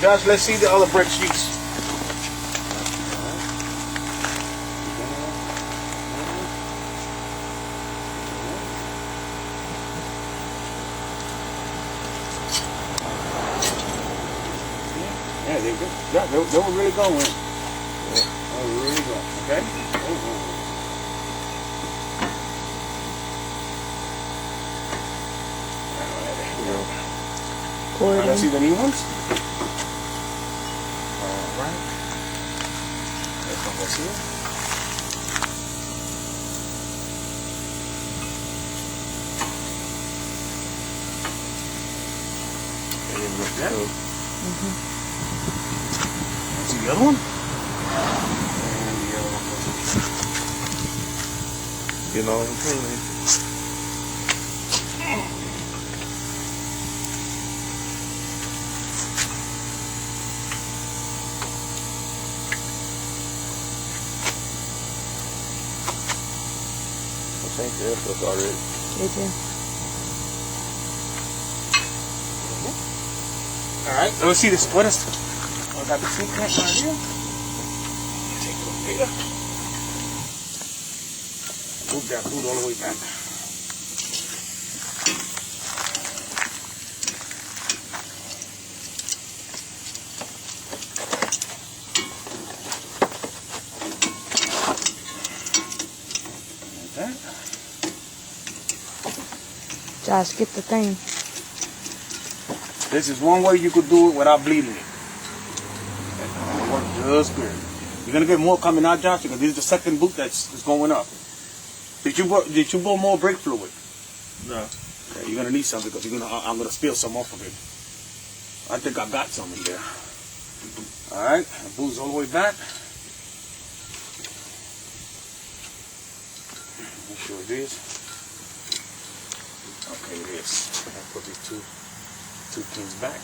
Josh, let's see the other brake sheets. Yeah, they were really going. They were really going. Okay? Alright, let's see the new ones. Alright. This one goes here. Yeah. See the other one? And the other one goes here. You know, cleaning. I think the air filter already. Did you? Alright, let's see this. What is I got the seat crank right here. Take it over here. Move that boot all the way back. Like that. Josh, get the thing. This is one way you could do it without bleeding it. It works just good. You're gonna get more coming out, Josh, because this is the second boot that's going up. Did you blow more brake fluid? No. Okay, you're gonna need some because I'm gonna spill some off of it. I think I got some in there. All right, the boot's all the way back. Make sure it is. Okay, it is. I'll put these two pins back.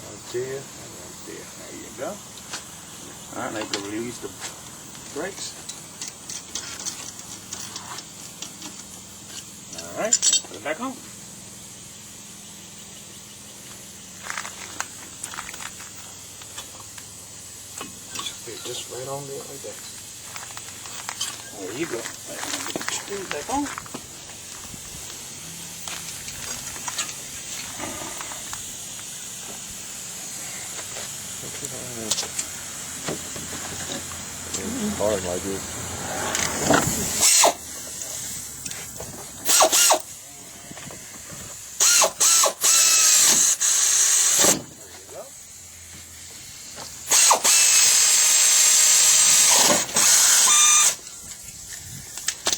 Right there, and right there. There you go. Alright, now you can release the brakes. Alright, put it back on. Just fit just right on there like that. There you go. Get the screws back on. It's hard like this.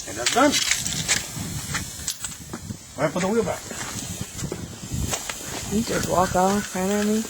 And that's done. Right, put the wheel back. You just walk off right at me.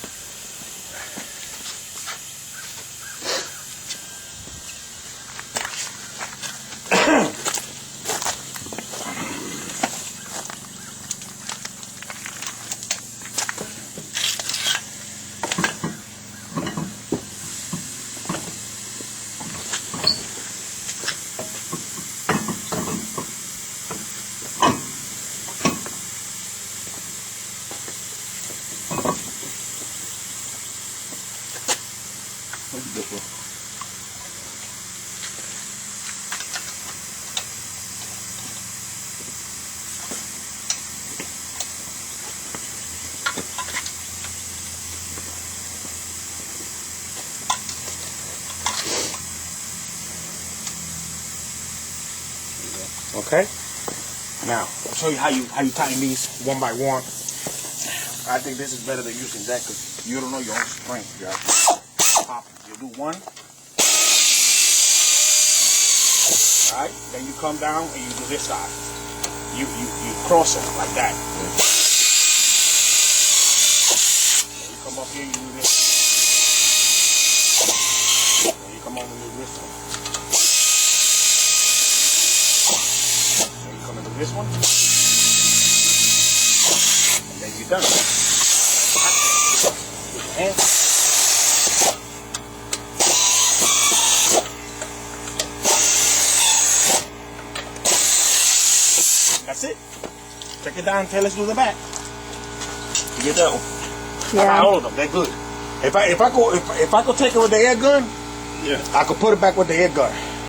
Okay. Now I'll show you how you tighten these one by one. I think this is better than using that because you don't know your own strength. You have to pop it. You do one. All right. Then you come down and you do this side. You cross them like that. Then you come up here, you do this. Then you come over and do this one. This one, and then you're done. With your hand. it. Take it down until let's do the back. You get that one? I Yeah. got all of them. They're good. If I could take it with the air gun, Yeah. I could put it back with the air gun.